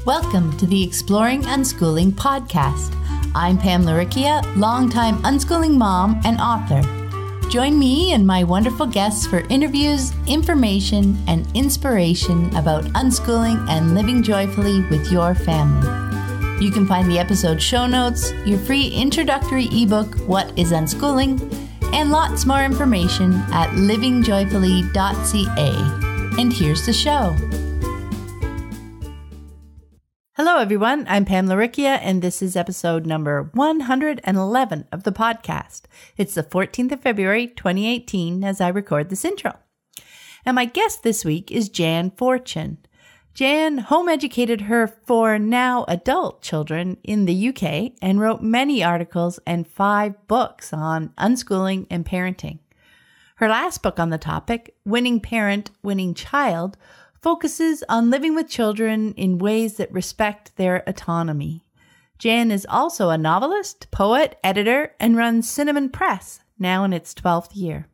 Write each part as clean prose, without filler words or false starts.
Welcome to the Exploring Unschooling podcast. I'm Pam Laricchia, longtime unschooling mom and author. Join me and my wonderful guests for interviews, information, and inspiration about unschooling and living joyfully with your family. You can find the episode show notes, your free introductory ebook, What is Unschooling, and lots more information at livingjoyfully.ca. And here's the show. Hello, everyone. I'm Pam Laricchia, and this is episode number 111 of the podcast. It's the 14th of February, 2018, as I record this intro. And my guest this week is Jan Fortune. Jan home educated her 4 now adult children in the UK and wrote many articles and 5 books on unschooling and parenting. Her last book on the topic, Winning Parent, Winning Child, focuses on living with children in ways that respect their autonomy. Jan is also a novelist, poet, editor, and runs Cinnamon Press, now in its 12th year.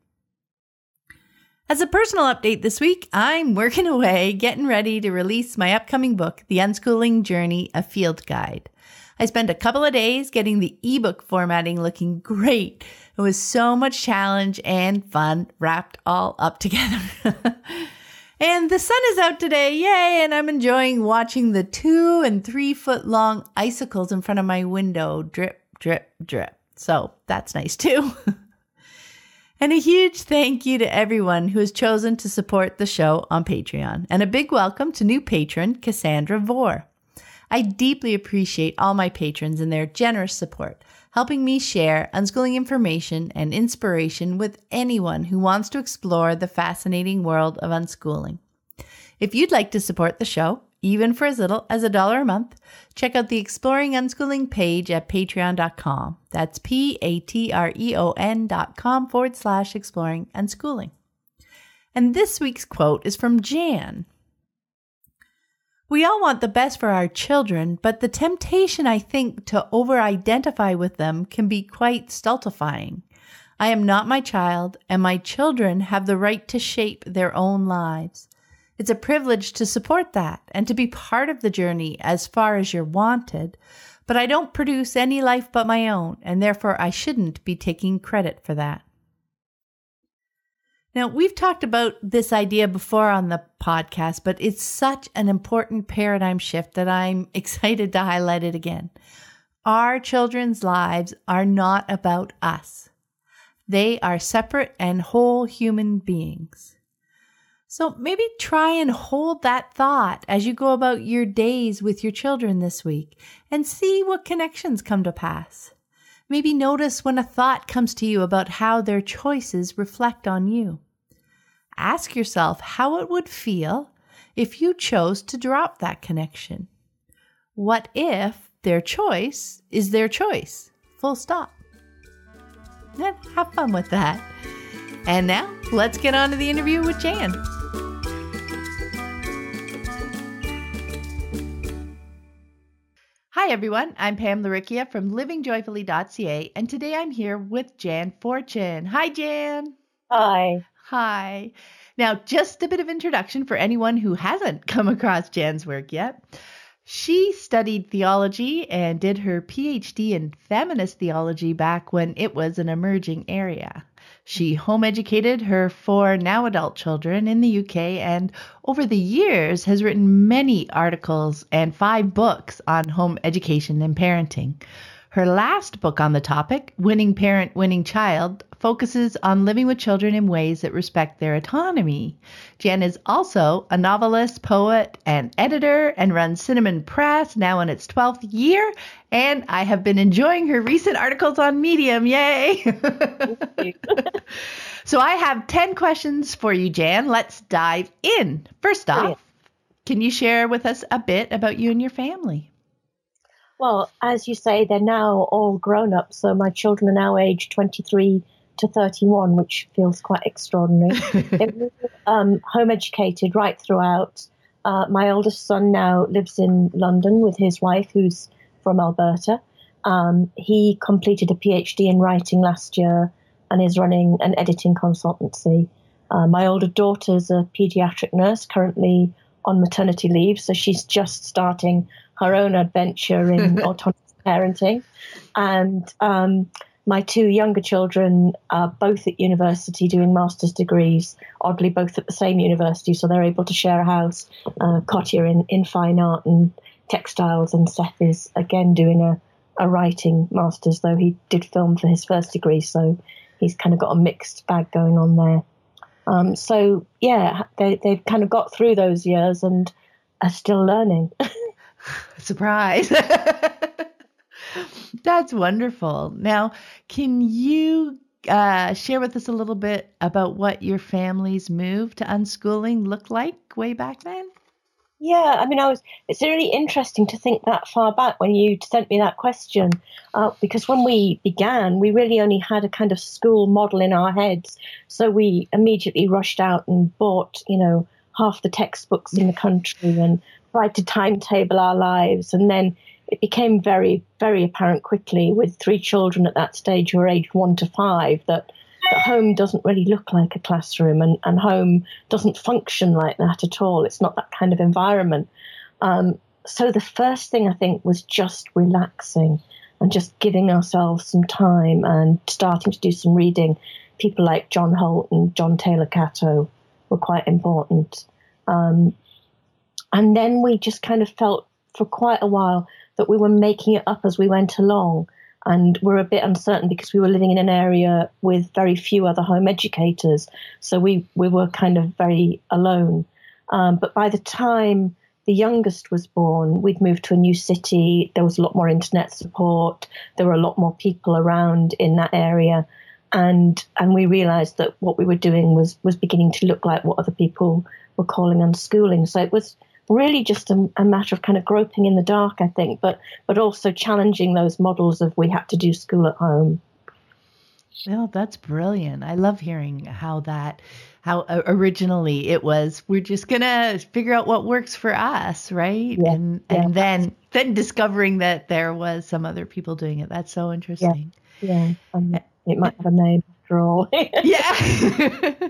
As a personal update this week, I'm working away, getting ready to release my upcoming book, The Unschooling Journey, A Field Guide. I spent a couple of days getting the ebook formatting looking great. It was so much challenge and fun wrapped all up together. And the sun is out today, yay, and I'm enjoying watching the 2 and 3 foot long icicles in front of my window drip, drip, drip. So that's nice too. And a huge thank you to everyone who has chosen to support the show on Patreon. And a big welcome to new patron, Cassandra Vore. I deeply appreciate all my patrons and their generous support, helping me share unschooling information and inspiration with anyone who wants to explore the fascinating world of unschooling. If you'd like to support the show, even for as little as $1 a month, check out the Exploring Unschooling page at patreon.com. That's patreon.com/exploring unschooling. And this week's quote is from Jan. We all want the best for our children, but the temptation, I think, to over-identify with them can be quite stultifying. I am not my child, and my children have the right to shape their own lives. It's a privilege to support that and to be part of the journey as far as you're wanted, but I don't produce any life but my own, and therefore I shouldn't be taking credit for that. Now, we've talked about this idea before on the podcast, but it's such an important paradigm shift that I'm excited to highlight it again. Our children's lives are not about us. They are separate and whole human beings. So maybe try and hold that thought as you go about your days with your children this week and see what connections come to pass. Maybe notice when a thought comes to you about how their choices reflect on you. Ask yourself how it would feel if you chose to drop that connection. What if their choice is their choice? Full stop. And have fun with that. And now, let's get on to the interview with Jan. Hi, everyone. I'm Pam Laricchia from livingjoyfully.ca, and today I'm here with Jan Fortune. Hi, Jan. Hi. Hi. Now, just a bit of introduction for anyone who hasn't come across Jan's work yet. She studied theology and did her PhD in feminist theology back when it was an emerging area. She home educated her 4 now adult children in the UK and over the years has written many articles and 5 books on home education and parenting. Her last book on the topic, Winning Parent, Winning Child, focuses on living with children in ways that respect their autonomy. Jan is also a novelist, poet, and editor and runs Cinnamon Press, now in its 12th year. And I have been enjoying her recent articles on Medium. Yay! So I have 10 questions for you, Jan. Let's dive in. First off, can you share with us a bit about you and your family? Well, as you say, they're now all grown up. So my children are now aged 23 to 31, which feels quite extraordinary. They're home educated right throughout. My oldest son now lives in London with his wife, who's from Alberta. He completed a PhD in writing last year and is running an editing consultancy. My older daughter's a pediatric nurse, currently on maternity leave, so she's just starting her own adventure in autonomous parenting. And my two younger children are both at university doing master's degrees, oddly both at the same university, so they're able to share a house. Katya in fine art and textiles, and Seth is again doing a writing master's, though he did film for his first degree, so he's kind of got a mixed bag going on there. So yeah, they've kind of got through those years and are still learning. Surprise. That's wonderful. Now, can you share with us a little bit about what your family's move to unschooling looked like way back then? Yeah, I mean, it's really interesting to think that far back when you sent me that question, because when we began, we really only had a kind of school model in our heads. So we immediately rushed out and bought, half the textbooks in the country and tried to timetable our lives. And then it became very, very apparent quickly with 3 children at that stage who were aged 1 to 5 that home doesn't really look like a classroom, and home doesn't function like that at all. It's not that kind of environment. So the first thing I think was just relaxing and just giving ourselves some time and starting to do some reading. People like John Holt and John Taylor Catto were quite important. And then we just kind of felt for quite a while that we were making it up as we went along. And we're a bit uncertain because we were living in an area with very few other home educators. So we were kind of very alone. But by the time the youngest was born, we'd moved to a new city. There was a lot more internet support. There were a lot more people around in that area. And we realized that what we were doing was beginning to look like what other people were calling unschooling. So it was really just a matter of kind of groping in the dark, I think, but also challenging those models of we had to do school at home. Well, that's brilliant. I love hearing how originally it was, we're just going to figure out what works for us, right? Yeah, and then discovering that there was some other people doing it. That's so interesting. Yeah. It might have a name after all. Yeah.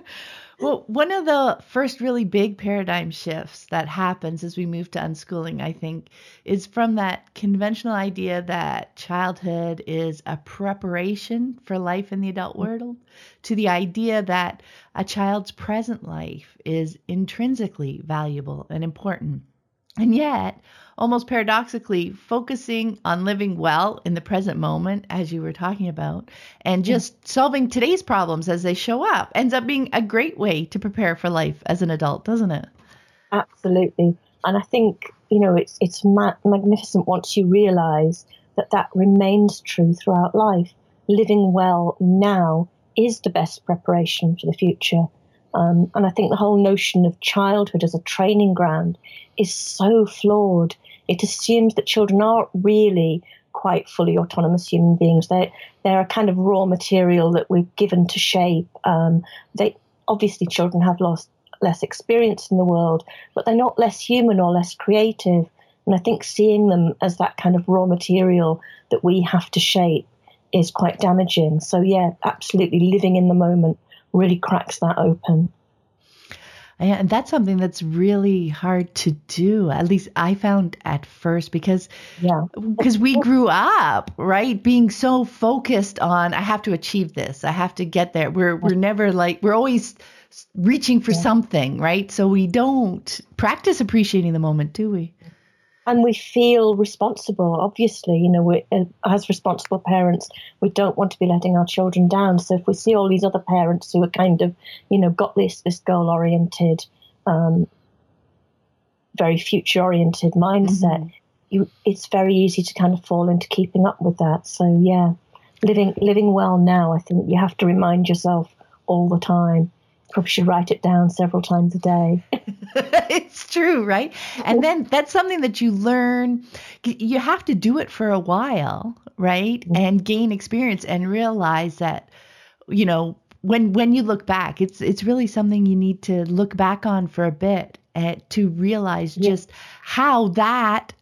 Well, one of the first really big paradigm shifts that happens as we move to unschooling, I think, is from that conventional idea that childhood is a preparation for life in the adult world to the idea that a child's present life is intrinsically valuable and important. And yet, almost paradoxically, focusing on living well in the present moment, as you were talking about, and just solving today's problems as they show up ends up being a great way to prepare for life as an adult, doesn't it? Absolutely. And I think, it's magnificent once you realize that remains true throughout life. Living well now is the best preparation for the future. And I think the whole notion of childhood as a training ground is so flawed. It assumes that children aren't really quite fully autonomous human beings. They're a kind of raw material that we're given to shape. Obviously, children have less experience in the world, but they're not less human or less creative. And I think seeing them as that kind of raw material that we have to shape is quite damaging. So yeah, absolutely, living in the moment really cracks that open. And that's something that's really hard to do. At least I found at first because we grew up, right, being so focused on I have to achieve this, I have to get there. We're never we're always reaching for something, right? So we don't practice appreciating the moment, do we? And we feel responsible, obviously. As responsible parents, we don't want to be letting our children down. So if we see all these other parents who are kind of, got this goal-oriented, very future-oriented mindset, it's very easy to kind of fall into keeping up with that. So, yeah, living well now, I think you have to remind yourself all the time. Probably should write it down several times a day. It's true, right? And then that's something that you learn. You have to do it for a while, right? Mm-hmm. And gain experience and realize that, when you look back, it's really something you need to look back on for a bit to realize just how that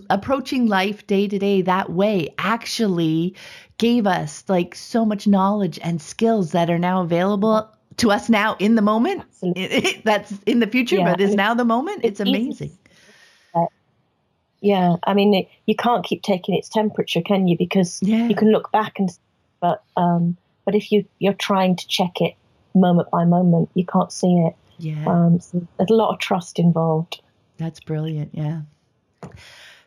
approaching life day to day that way actually gave us so much knowledge and skills that are now available to us now in the moment. That's in the future, but is now the moment. It's amazing. Yeah. I mean, you can't keep taking its temperature, can you? Because you can look back but if you're trying to check it moment by moment, you can't see it. Yeah. So there's a lot of trust involved. That's brilliant. Yeah.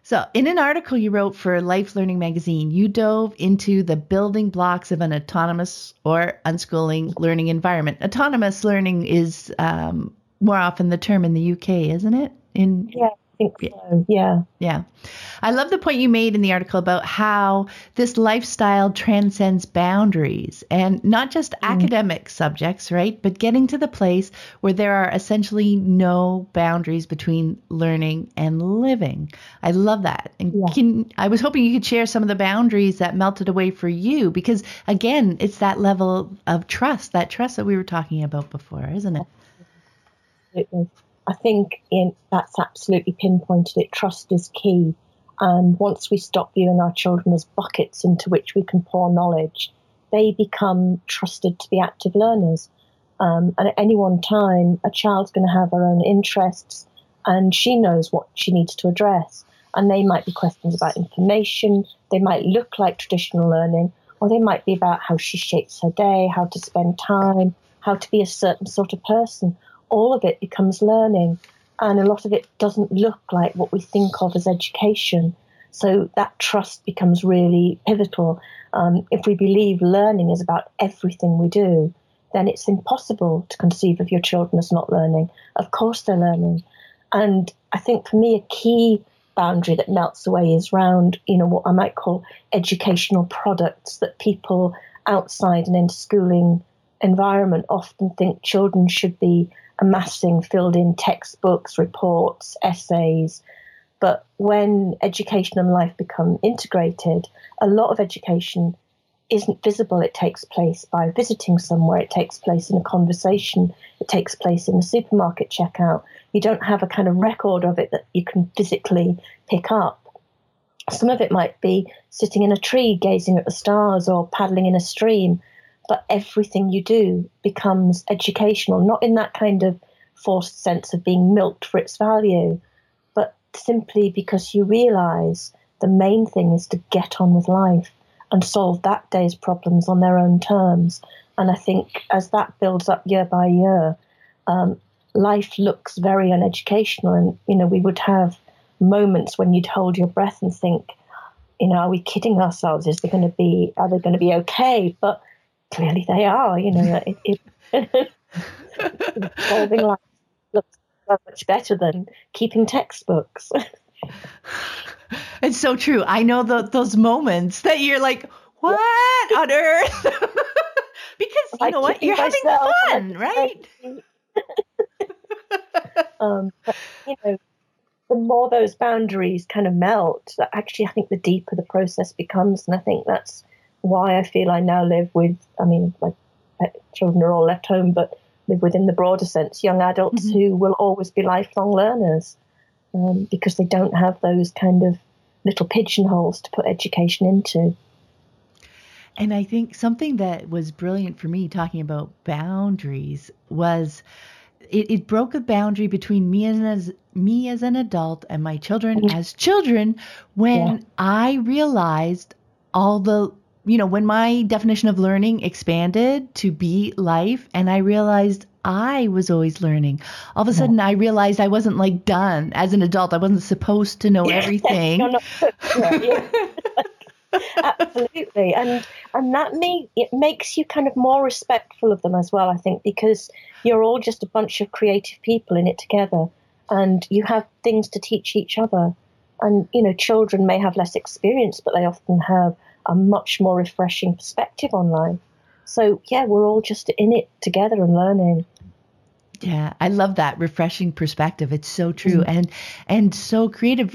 So in an article you wrote for Life Learning magazine, you dove into the building blocks of an autonomous or unschooling learning environment. Autonomous learning is more often the term in the UK, isn't it? Yeah, I think so. Yeah. Yeah. I love the point you made in the article about how this lifestyle transcends boundaries and not just academic subjects, right? But getting to the place where there are essentially no boundaries between learning and living. I love that. And I was hoping you could share some of the boundaries that melted away for you, because again, it's that level of trust, that we were talking about before, isn't it? Absolutely. I think that's absolutely pinpointed it. Trust is key. And once we stop viewing our children as buckets into which we can pour knowledge, they become trusted to be active learners. And at any one time, a child's going to have her own interests, and she knows what she needs to address. And they might be questions about information, they might look like traditional learning, or they might be about how she shapes her day, how to spend time, how to be a certain sort of person. All of it becomes learning. And a lot of it doesn't look like what we think of as education. So that trust becomes really pivotal. If we believe learning is about everything we do, then it's impossible to conceive of your children as not learning. Of course they're learning. And I think for me, a key boundary that melts away is around, what I might call educational products that people outside an in-schooling environment often think children should be amassing, filled in textbooks, reports, essays. But when education and life become integrated, a lot of education isn't visible. It takes place by visiting somewhere. It takes place in a conversation. It takes place in a supermarket checkout. You don't have a kind of record of it that you can physically pick up. Some of it might be sitting in a tree, gazing at the stars, or paddling in a stream. But everything you do becomes educational, not in that kind of forced sense of being milked for its value, but simply because you realize the main thing is to get on with life and solve that day's problems on their own terms. And I think as that builds up year by year, life looks very uneducational. And, we would have moments when you'd hold your breath and think, are we kidding ourselves? Are they going to be okay? But clearly they are, solving life looks so much better than keeping textbooks. It's so true. I know those moments that you're like, what on earth? Because you know what? You're having fun, right? But, the more those boundaries kind of melt, actually I think the deeper the process becomes. And I think that's why I feel I now live with, my children are all left home, but live within the broader sense, young adults who will always be lifelong learners, because they don't have those kind of little pigeonholes to put education into. And I think something that was brilliant for me talking about boundaries was it broke a boundary between me as an adult and my children as children when I realized all the when my definition of learning expanded to be life, and I realized I was always learning. All of a sudden, I realized I wasn't done as an adult. I wasn't supposed to know everything. Absolutely. And it makes you kind of more respectful of them as well, I think, because you're all just a bunch of creative people in it together, and you have things to teach each other. And, children may have less experience, but they often have a much more refreshing perspective on life. So, we're all just in it together and learning. Yeah, I love that refreshing perspective. It's so true and so creative.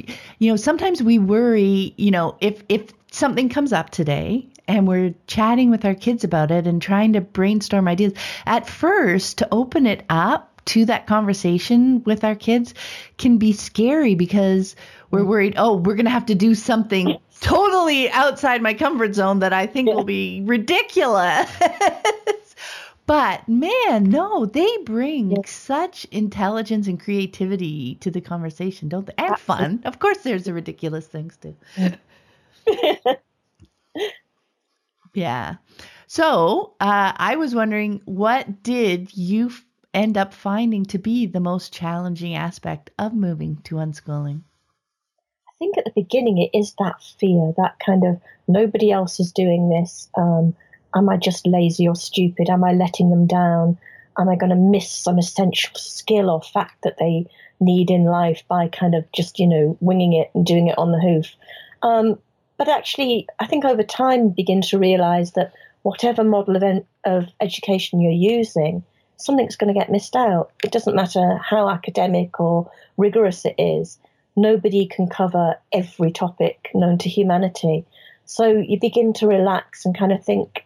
Sometimes we worry, if something comes up today and we're chatting with our kids about it and trying to brainstorm ideas, at first to open it up to that conversation with our kids can be scary because we're worried, we're going to have to do something totally outside my comfort zone that I think will be ridiculous. But man, no, they bring such intelligence and creativity to the conversation, don't they? And fun. Of course, there's the ridiculous things too. Yeah. So I was wondering, what did you end up finding to be the most challenging aspect of moving to unschooling? I think at the beginning it is that fear, that kind of nobody else is doing this. Am I just lazy or stupid? Am I letting them down? Am I going to miss some essential skill or fact that they need in life by kind of just, winging it and doing it on the hoof? But actually, I think over time, begin to realize that whatever model of education you're using, something's going to get missed out. It doesn't matter how academic or rigorous it is. Nobody can cover every topic known to humanity. So you begin to relax and kind of think,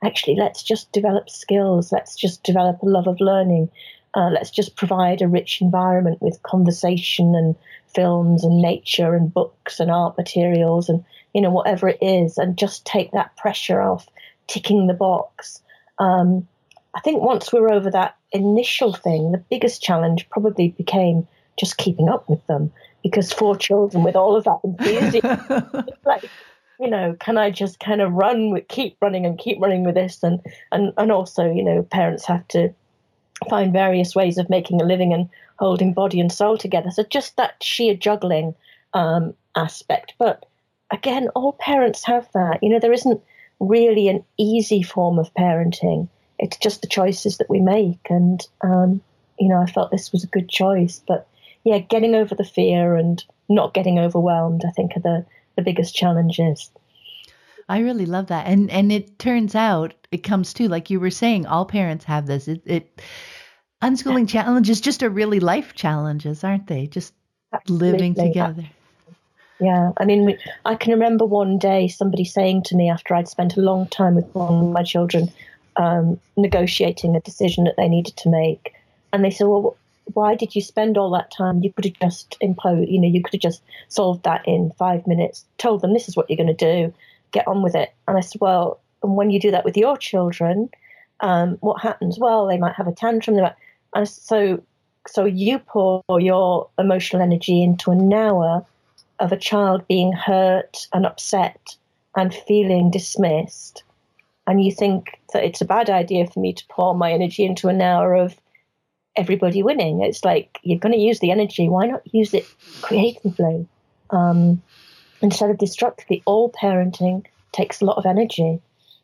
actually, let's just develop skills. Let's just develop a love of learning. Let's just provide a rich environment with conversation and films and nature and books and art materials and, whatever it is, and just take that pressure off ticking the box. I think once we're over that initial thing, the biggest challenge probably became just keeping up with them, because 4 children with all of that enthusiasm, like, can I just kind of keep running with this? And also, parents have to find various ways of making a living and holding body and soul together. So just that sheer juggling aspect. But again, all parents have that. There isn't really an easy form of parenting. It's just the choices that we make. And, I felt this was a good choice. But yeah, getting over the fear and not getting overwhelmed, I think, are the biggest challenges. I really love that. And it turns out it comes to, like you were saying, all parents have this. Unschooling challenges just are really life challenges, aren't they? Just living together. Yeah. I mean, I can remember one day somebody saying to me after I'd spent a long time with one of my children negotiating a decision that they needed to make. And they said, well, why did you spend all that time? You could have just imposed, you could have just solved that in 5 minutes, told them this is what you're going to do, get on with it. And I said, well, and when you do that with your children, what happens? Well, they might have a tantrum. And so you pour your emotional energy into an hour of a child being hurt and upset and feeling dismissed. And you think that it's a bad idea for me to pour my energy into an hour of everybody winning. It's like, you're going to use the energy. Why not use it creatively instead of destructively? All parenting takes a lot of energy.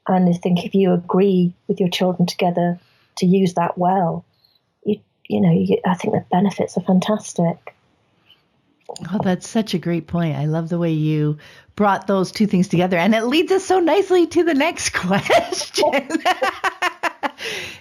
And I think if you agree with your children together to use that well, I think the benefits are fantastic. Oh, that's such a great point. I love the way you brought those two things together. And it leads us so nicely to the next question.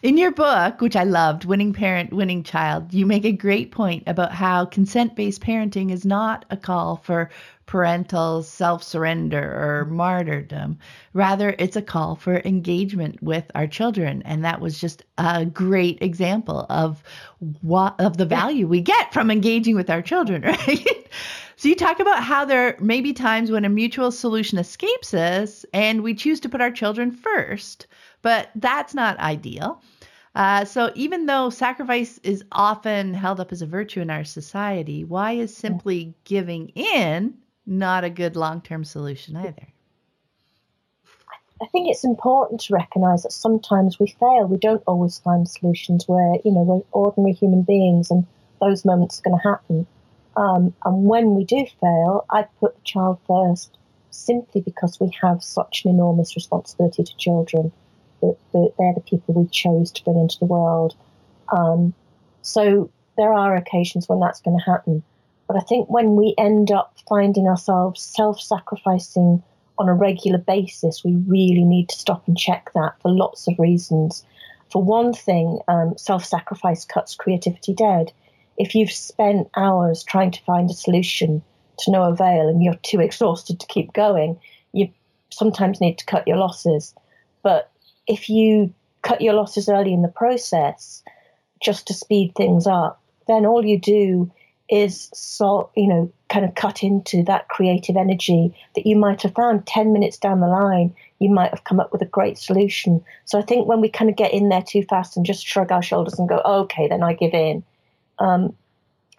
In your book, which I loved, Winning Parent, Winning Child, you make a great point about how consent-based parenting is not a call for parental self-surrender or martyrdom. Rather, it's a call for engagement with our children. And that was just a great example of the value we get from engaging with our children, right? So you talk about how there may be times when a mutual solution escapes us and we choose to put our children first, but that's not ideal. So even though sacrifice is often held up as a virtue in our society, why is simply giving in not a good long-term solution either? I think it's important to recognize that sometimes we fail. We don't always find solutions we're ordinary human beings, and those moments are going to happen. And when we do fail, I put the child first simply because we have such an enormous responsibility to children. They're the people we chose to bring into the world. So there are occasions when that's going to happen. But I think when we end up finding ourselves self-sacrificing on a regular basis, we really need to stop and check that for lots of reasons. For one thing, self-sacrifice cuts creativity dead. If you've spent hours trying to find a solution to no avail and you're too exhausted to keep going, you sometimes need to cut your losses. But if you cut your losses early in the process just to speed things up, then all you do is kind of cut into that creative energy that you might have found 10 minutes down the line. you might have come up with a great solution. So I think when we kind of get in there too fast and just shrug our shoulders and go, okay, then I give in,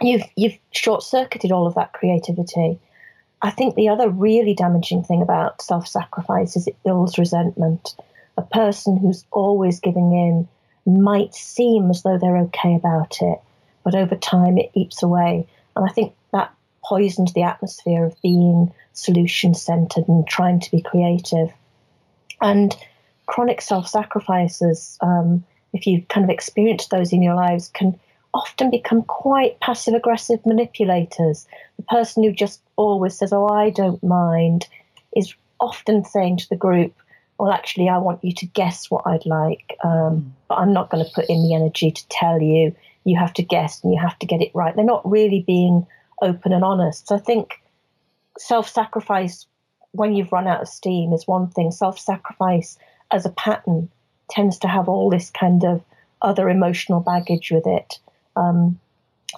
you've short-circuited all of that creativity. I think the other really damaging thing about self-sacrifice is it builds resentment. A person who's always giving in might seem as though they're okay about it, but over time it eats away. And I think that poisons the atmosphere of being solution-centered and trying to be creative. And chronic self-sacrifices, if you've kind of experienced those in your lives, can often become quite passive-aggressive manipulators. The person who just always says, oh, I don't mind, is often saying to the group, well, actually, I want you to guess what I'd like, but I'm not going to put in the energy to tell you. You have to guess and you have to get it right. They're not really being open and honest. So I think self-sacrifice when you've run out of steam is one thing. Self-sacrifice as a pattern tends to have all this kind of other emotional baggage with it.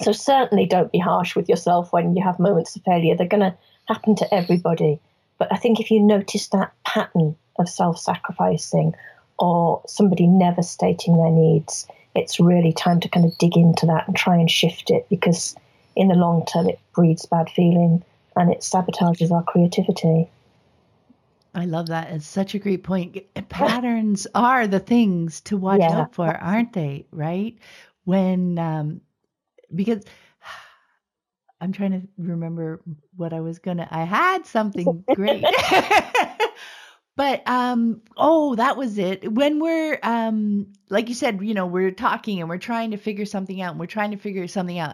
So certainly don't be harsh with yourself when you have moments of failure. They're going to happen to everybody. But I think if you notice that pattern of self-sacrificing or somebody never stating their needs, it's really time to kind of dig into that and try and shift it, because in the long term it breeds bad feeling and it sabotages our creativity. I love that. It's such a great point. Patterns are the things to watch out for, aren't they? Right? When, because I'm trying to remember what I had something great. But, that was it. When we're, like you said, we're talking and we're trying to figure something out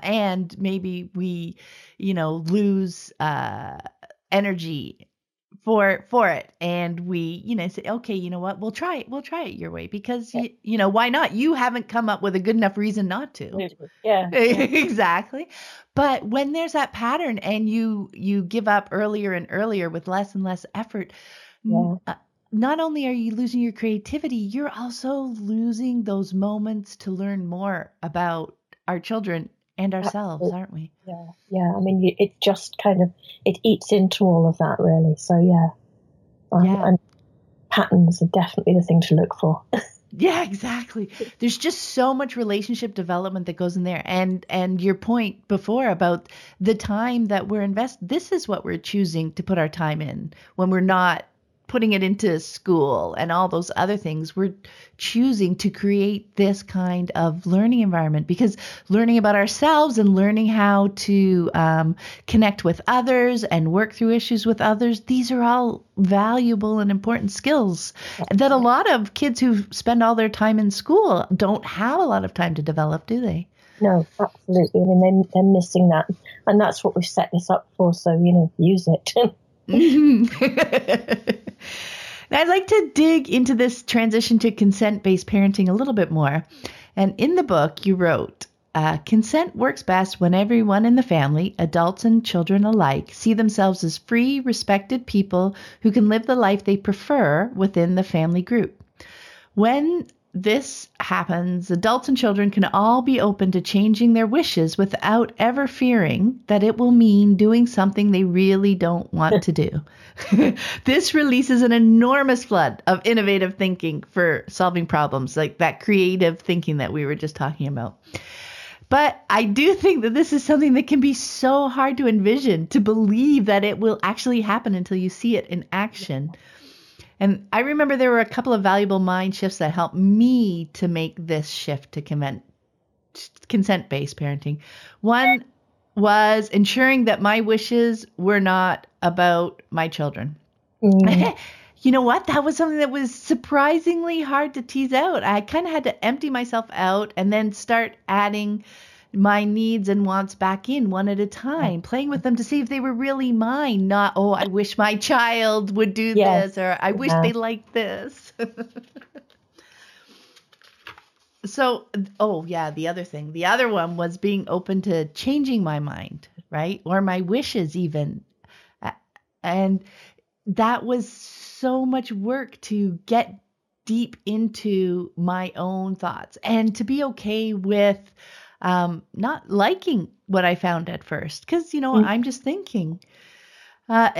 and maybe we, lose, energy for it. And we, say, okay, you know what, we'll try it your way because, why not? You haven't come up with a good enough reason not to. Yeah. Exactly. But when there's that pattern and you give up earlier and earlier with less and less effort, not only are you losing your creativity, you're also losing those moments to learn more about our children and ourselves, Absolutely. Aren't we? Yeah. I mean, it just kind of, it eats into all of that, really. So, and patterns are definitely the thing to look for. Yeah, exactly. There's just so much relationship development that goes in there. And your point before about the time that we're investing, this is what we're choosing to put our time in when we're not putting it into school and all those other things. We're choosing to create this kind of learning environment because learning about ourselves and learning how to connect with others and work through issues with others, these are all valuable and important skills that a lot of kids who spend all their time in school don't have a lot of time to develop, do they? No, absolutely. I mean, they're missing that. And that's what we've set this up for. So, use it. I'd like to dig into this transition to consent-based parenting a little bit more. And in the book, you wrote, consent works best when everyone in the family, adults and children alike, see themselves as free, respected people who can live the life they prefer within the family group. When this happens, adults and children can all be open to changing their wishes without ever fearing that it will mean doing something they really don't want to do. This releases an enormous flood of innovative thinking for solving problems, like that creative thinking that we were just talking about. But I do think that this is something that can be so hard to envision, to believe that it will actually happen until you see it in action. And I remember there were a couple of valuable mind shifts that helped me to make this shift to consent-based parenting. One was ensuring that my wishes were not about my children. You know what? That was something that was surprisingly hard to tease out. I kind of had to empty myself out and then start adding my needs and wants back in one at a time, playing with them to see if they were really mine, not, oh, I wish my child would do this, or I wish they liked this. So, the other thing. The other one was being open to changing my mind, right? Or my wishes even. And that was so much work to get deep into my own thoughts and to be okay with not liking what I found at first. Because, I'm just thinking.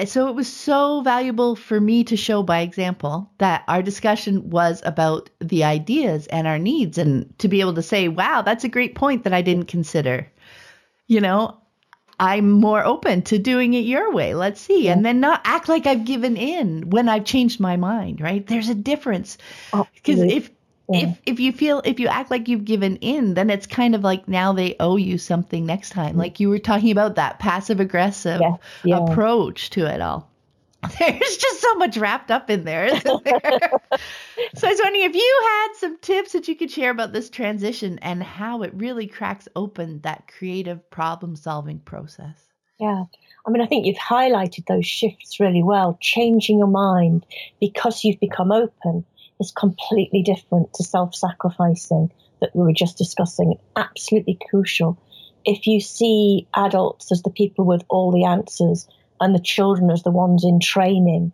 So it was so valuable for me to show by example that our discussion was about the ideas and our needs, and to be able to say, wow, that's a great point that I didn't consider. You know, I'm more open to doing it your way. Let's see. Yeah. And then not act like I've given in when I've changed my mind, right? There's a difference. Because if you act like you've given in, then it's kind of like now they owe you something next time. Like you were talking about that passive aggressive approach to it all. There's just so much wrapped up in there, isn't there? So I was wondering if you had some tips that you could share about this transition and how it really cracks open that creative problem-solving process. Yeah. I mean, I think you've highlighted those shifts really well. Changing your mind because you've become open is completely different to self-sacrificing that we were just discussing. Absolutely crucial. If you see adults as the people with all the answers and the children as the ones in training,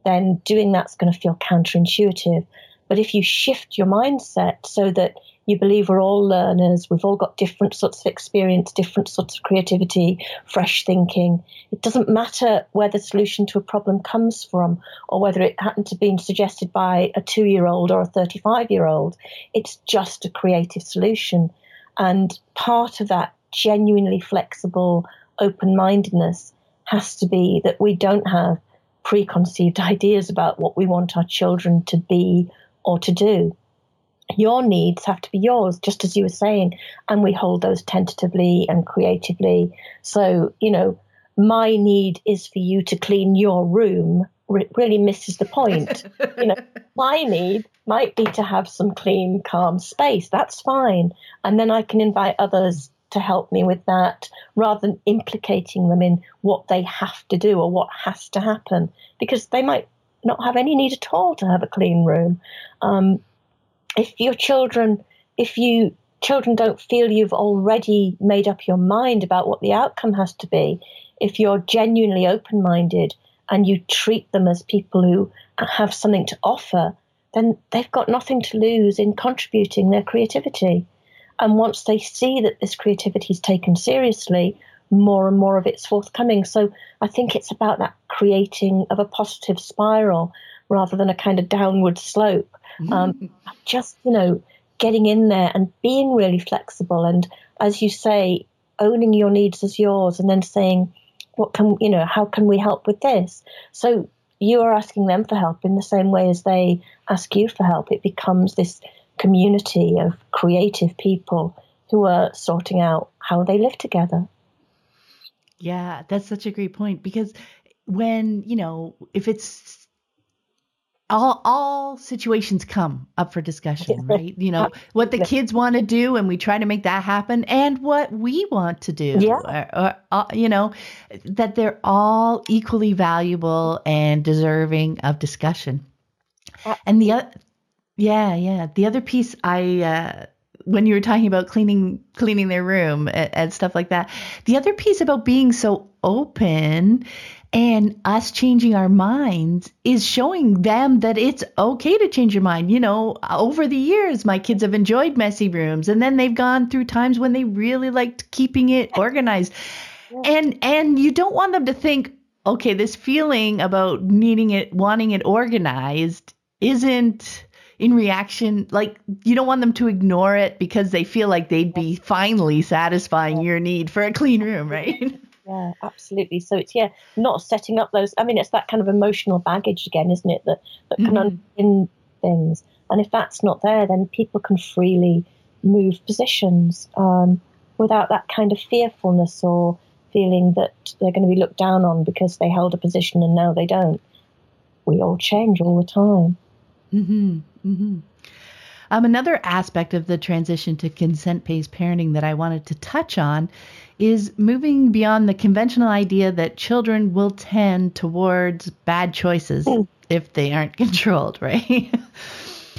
then doing that's going to feel counterintuitive. But if you shift your mindset so that you believe we're all learners, we've all got different sorts of experience, different sorts of creativity, fresh thinking, it doesn't matter where the solution to a problem comes from or whether it happened to be suggested by a 2-year-old or a 35-year-old, it's just a creative solution. And part of that genuinely flexible open-mindedness has to be that we don't have preconceived ideas about what we want our children to be or to do. Your needs have to be yours, just as you were saying, and we hold those tentatively and creatively. So, you know, my need is for you to clean your room really misses the point. You know, my need might be to have some clean, calm space. That's fine. And then I can invite others to help me with that rather than implicating them in what they have to do or what has to happen, because they might not have any need at all to have a clean room. If children don't feel you've already made up your mind about what the outcome has to be, if you're genuinely open-minded and you treat them as people who have something to offer, then they've got nothing to lose in contributing their creativity. And once they see that this creativity is taken seriously, more and more of it's forthcoming. So I think it's about that creating of a positive spiral rather than a kind of downward slope. Just, you know, getting in there and being really flexible. And as you say, owning your needs as yours and then saying, how can we help with this? So you are asking them for help in the same way as they ask you for help. It becomes this community of creative people who are sorting out how they live together. Yeah, that's such a great point, because when, if it's all situations come up for discussion, right? What the kids want to do, and we try to make that happen, and what we want to do, that they're all equally valuable and deserving of discussion. And the other piece when you were talking about cleaning their room and stuff like that, the other piece about being so open and us changing our minds is showing them that it's okay to change your mind. Over the years, my kids have enjoyed messy rooms, and then they've gone through times when they really liked keeping it organized. Yeah. And you don't want them to think, okay, this feeling about wanting it organized isn't in reaction, like you don't want them to ignore it because they feel like they'd be finally satisfying your need for a clean room, right? Yeah, absolutely. So it's, not setting up those, it's that kind of emotional baggage again, isn't it? That can underpin things. And if that's not there, then people can freely move positions without that kind of fearfulness or feeling that they're going to be looked down on because they held a position and now they don't. We all change all the time. Mm-hmm. Mm-hmm. Another aspect of the transition to consent-based parenting that I wanted to touch on is moving beyond the conventional idea that children will tend towards bad choices if they aren't controlled, right?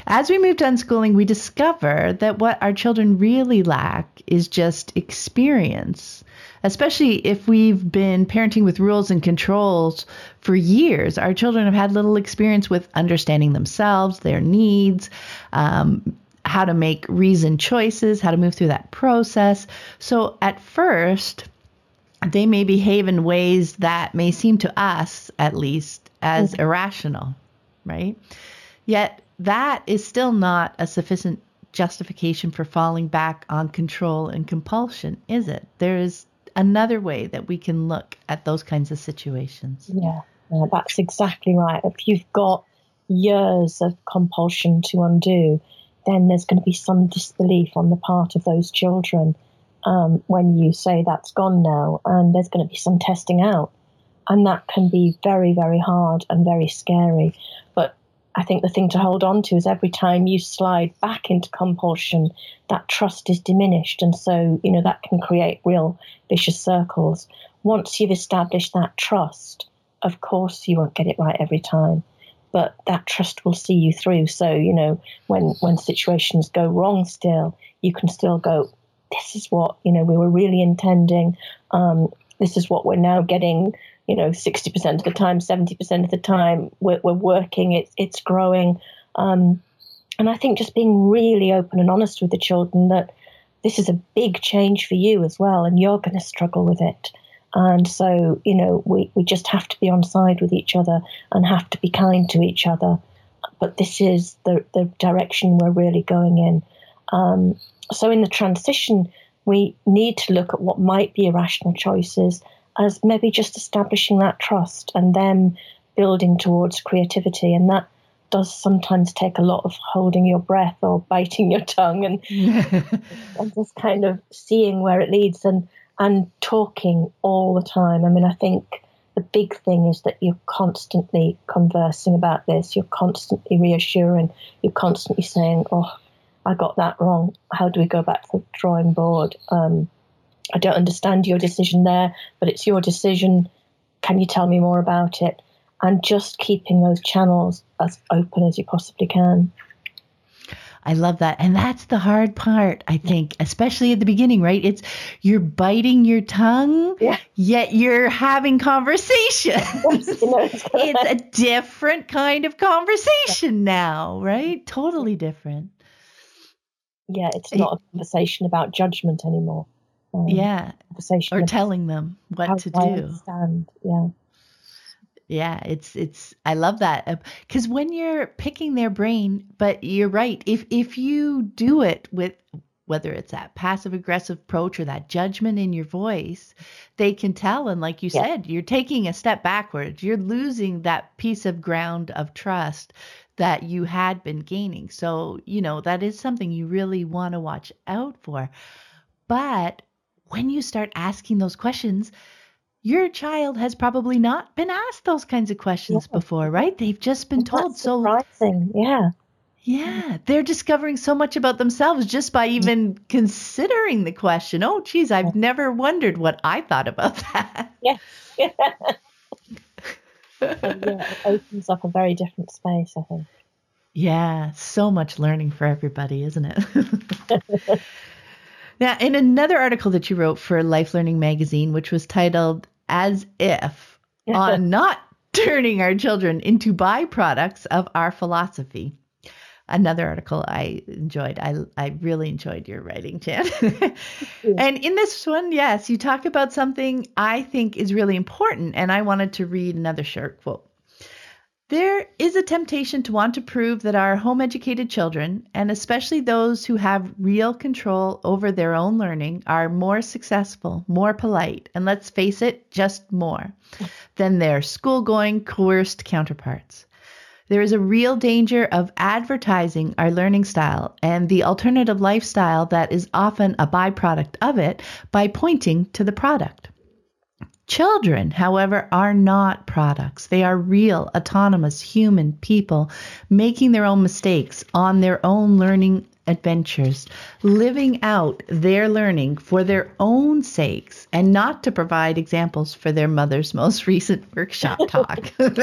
As we move to unschooling, we discover that what our children really lack is just experience. Especially if we've been parenting with rules and controls for years, our children have had little experience with understanding themselves, their needs, how to make reasoned choices, how to move through that process. So at first, they may behave in ways that may seem to us, at least, as irrational, right? Yet that is still not a sufficient justification for falling back on control and compulsion, is it? There is another way that we can look at those kinds of situations. Yeah, that's exactly right. If you've got years of compulsion to undo, then there's going to be some disbelief on the part of those children when you say that's gone now, and there's going to be some testing out. And that can be very, very hard and very scary. But I think the thing to hold on to is every time you slide back into compulsion, that trust is diminished. And so, that can create real vicious circles. Once you've established that trust, of course you won't get it right every time, but that trust will see you through. So, when situations go wrong still, you can still go, this is what, we were really intending. This is what we're now getting, 60% of the time, 70% of the time, we're working, it's growing. And I think just being really open and honest with the children that this is a big change for you as well, and you're going to struggle with it. And so, we just have to be on side with each other and have to be kind to each other. But this is the direction we're really going in. So in the transition, we need to look at what might be irrational choices as maybe just establishing that trust and then building towards creativity. And that does sometimes take a lot of holding your breath or biting your tongue and, and just kind of seeing where it leads and talking all the time. I mean, I think the big thing is that you're constantly conversing about this. You're constantly reassuring. You're constantly saying, oh, I got that wrong. How do we go back to the drawing board? I don't understand your decision there, but it's your decision. Can you tell me more about it? And just keeping those channels as open as you possibly can. I love that. And that's the hard part, I think, especially at the beginning, right? It's you're biting your tongue, yet you're having conversation. It's a different kind of conversation now, right? Totally different. Yeah, it's not a conversation about judgment anymore. Conversation or telling them what to do. Understand. Yeah, it's I love that, because when you're picking their brain, but you're right, if you do it with whether it's that passive aggressive approach or that judgment in your voice, they can tell. And like you said, you're taking a step backwards. You're losing that piece of ground of trust that you had been gaining. So, that is something you really want to watch out for. But when you start asking those questions, your child has probably not been asked those kinds of questions before, right? They've just been told. That's surprising. Yeah. They're discovering so much about themselves just by even considering the question. Oh, geez, I've never wondered what I thought about that. It opens up a very different space, I think. Yeah, so much learning for everybody, isn't it? Now, in another article that you wrote for Life Learning magazine, which was titled As If, on not turning our children into byproducts of our philosophy. Another article I enjoyed. I really enjoyed your writing, Jan. And in this one, yes, you talk about something I think is really important, and I wanted to read another short quote. There is a temptation to want to prove that our home-educated children, and especially those who have real control over their own learning, are more successful, more polite, and let's face it, just more, than their school-going, coerced counterparts. There is a real danger of advertising our learning style and the alternative lifestyle that is often a byproduct of it by pointing to the product. Children, however, are not products. They are real, autonomous human people making their own mistakes on their own learning adventures, living out their learning for their own sakes and not to provide examples for their mother's most recent workshop talk. Note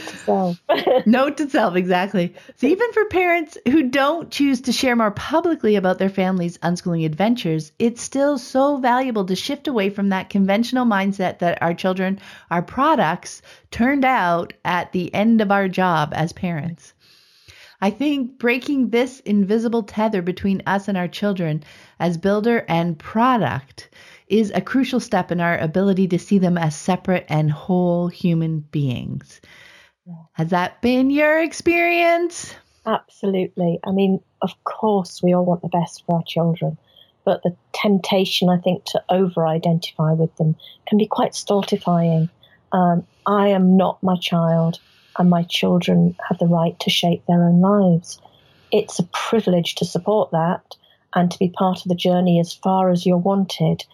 to self. Note to self, exactly. So even for parents who don't choose to share more publicly about their family's unschooling adventures, it's still so valuable to shift away from that conventional mindset that our children are products turned out at the end of our job as parents. I think breaking this invisible tether between us and our children as builder and product is a crucial step in our ability to see them as separate and whole human beings. Has that been your experience? Absolutely. I mean, of course, we all want the best for our children, but the temptation, I think, to over-identify with them can be quite stultifying. I am not my child, and my children have the right to shape their own lives. It's a privilege to support that and to be part of the journey as far as you're wanted.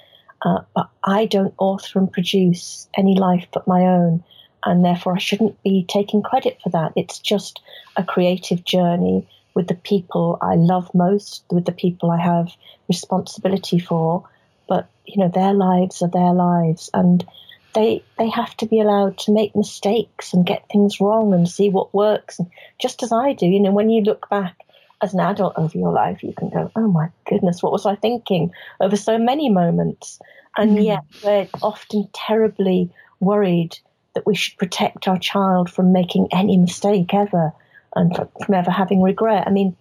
But I don't author and produce any life but my own, and therefore I shouldn't be taking credit for that. It's just a creative journey with the people I love most, with the people I have responsibility for. But, their lives are their lives, and they have to be allowed to make mistakes and get things wrong and see what works. And just as I do, when you look back as an adult over your life, you can go, oh my goodness, what was I thinking over so many moments? And yet we're often terribly worried that we should protect our child from making any mistake ever and from ever having regret. I mean,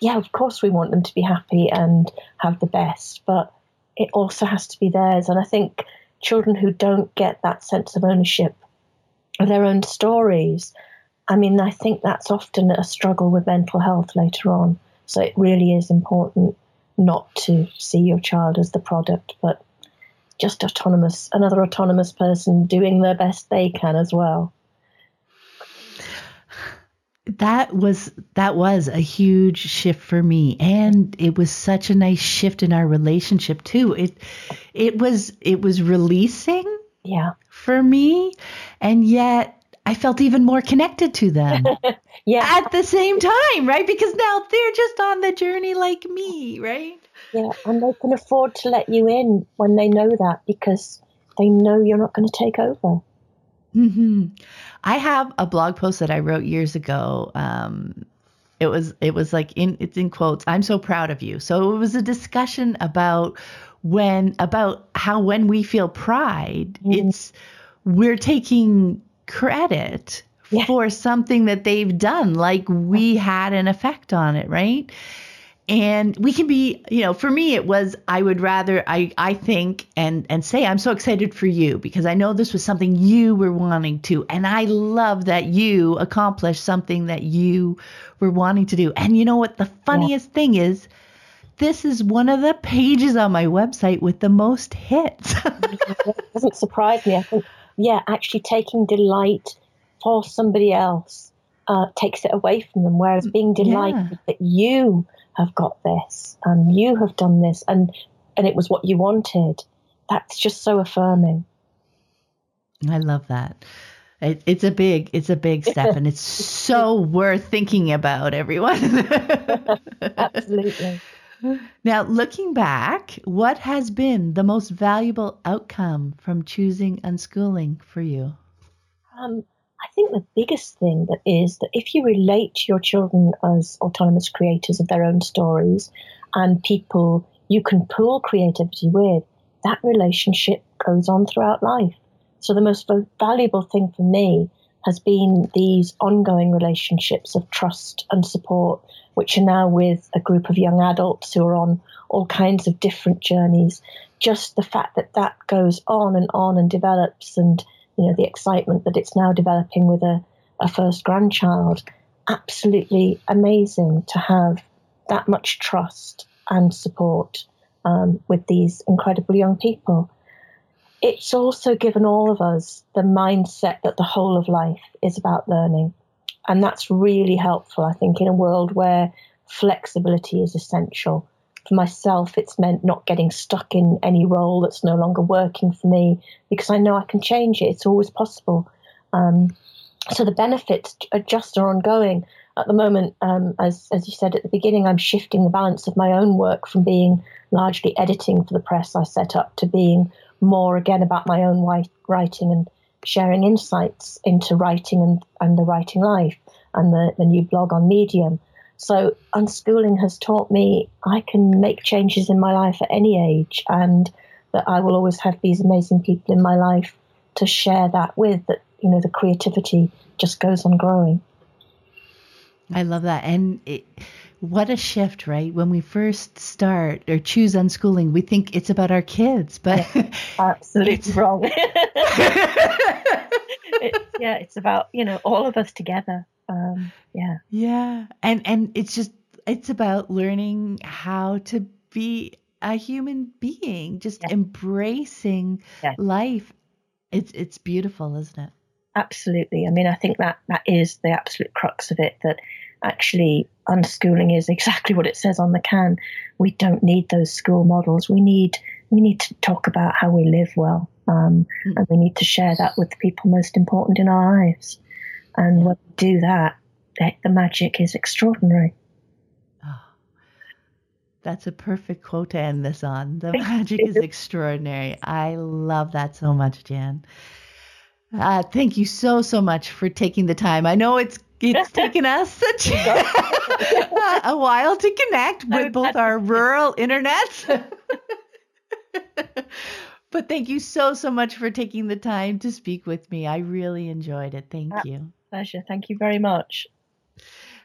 yeah, of course we want them to be happy and have the best, but it also has to be theirs. And I think children who don't get that sense of ownership of their own stories, I think that's often a struggle with mental health later on. So it really is important not to see your child as the product, but just another autonomous person doing their best they can as well. That was a huge shift for me, and it was such a nice shift in our relationship too. It was releasing, for me, and yet I felt even more connected to them. At the same time, right? Because now they're just on the journey like me, right? Yeah, and they can afford to let you in when they know that, because they know you're not going to take over. Mm-hmm. I have a blog post that I wrote years ago. It was like it's in quotes, "I'm so proud of you." So it was a discussion about how when we feel pride, we're taking credit for something that they've done, like we had an effect on it, right? And we can be, for me, it was, I would rather, I think, and say, I'm so excited for you because I know this was something you were wanting to. And I love that you accomplished something that you were wanting to do. And you know what? The funniest thing is, this is one of the pages on my website with the most hits. It doesn't surprise me. I think, actually taking delight for somebody else takes it away from them. Whereas being delighted that you have got this and you have done this and it was what you wanted, that's just so affirming. I love that. It's a big step, and it's so worth thinking about, everyone. Absolutely. Now, looking back, what has been the most valuable outcome from choosing unschooling for you? I think the biggest thing is that if you relate to your children as autonomous creators of their own stories and people you can pool creativity with, that relationship goes on throughout life. So the most valuable thing for me has been these ongoing relationships of trust and support, which are now with a group of young adults who are on all kinds of different journeys. Just the fact that goes on and develops, and the excitement that it's now developing with a first grandchild, absolutely amazing to have that much trust and support with these incredible young people. It's also given all of us the mindset that the whole of life is about learning. And that's really helpful, I think, in a world where flexibility is essential. For myself, it's meant not getting stuck in any role that's no longer working for me, because I know I can change it. It's always possible. So the benefits are ongoing. At the moment, as you said at the beginning, I'm shifting the balance of my own work from being largely editing for the press I set up to being more, again, about my own writing and sharing insights into writing and the writing life and the new blog on Medium. So unschooling has taught me I can make changes in my life at any age, and that I will always have these amazing people in my life to share that with, that, the creativity just goes on growing. I love that. And what a shift, right? When we first start or choose unschooling, we think it's about our kids, but absolutely wrong. It's about, all of us together. Yeah. And it's about learning how to be a human being, just embracing life. It's beautiful, isn't it? Absolutely. I mean, I think that is the absolute crux of it, that actually unschooling is exactly what it says on the can. We don't need those school models. We need to talk about how we live well, and we need to share that with the people most important in our lives. And when we do that, the magic is extraordinary. Oh, that's a perfect quote to end this on. The magic is extraordinary. I love that so much, Jan. Thank you so much for taking the time. I know it's taken us such a while to connect with both our rural internets. But thank you so much for taking the time to speak with me. I really enjoyed it. Thank you. Pleasure. Thank you very much.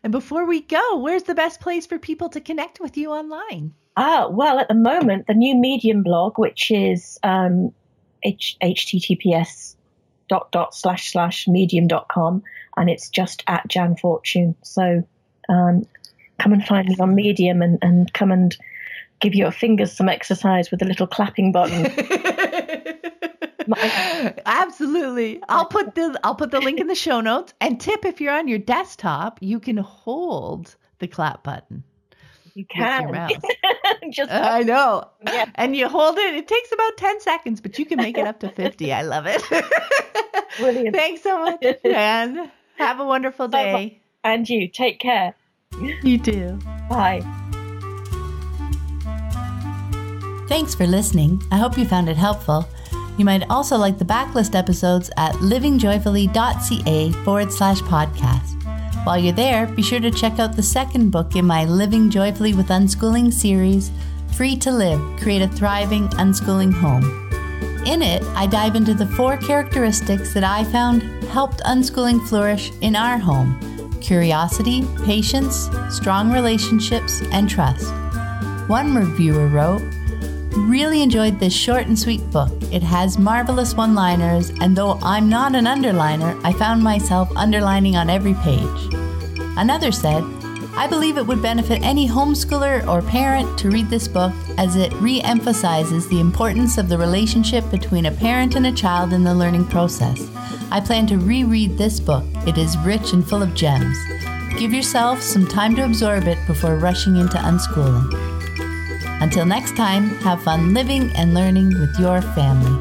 And before we go, where's the best place for people to connect with you online? Well, at the moment, the new Medium blog, which is https://medium.com, and it's just at Jan Fortune. So come and find me on Medium and come and give your fingers some exercise with a little clapping button. Absolutely. I'll put the link in the show notes. And tip, if you're on your desktop, you can hold the clap button. You can. With your mouse. I know. Yeah. And you hold it. It takes about 10 seconds, but you can make it up to 50. I love it. Brilliant. Thanks so much, Jan. Have a wonderful day. And you. Take care. You too. Bye. Thanks for listening. I hope you found it helpful. You might also like the backlist episodes at livingjoyfully.ca/podcast. While you're there, be sure to check out the second book in my Living Joyfully with Unschooling series, Free to Live, Create a Thriving Unschooling Home. In it, I dive into the 4 characteristics that I found helped unschooling flourish in our home: curiosity, patience, strong relationships, and trust. One reviewer wrote, "Really enjoyed this short and sweet book. It has marvelous one-liners, and though I'm not an underliner, I found myself underlining on every page." Another said, "I believe it would benefit any homeschooler or parent to read this book, as it re-emphasizes the importance of the relationship between a parent and a child in the learning process. I plan to reread this book. It is rich and full of gems. Give yourself some time to absorb it before rushing into unschooling." Until next time, have fun living and learning with your family.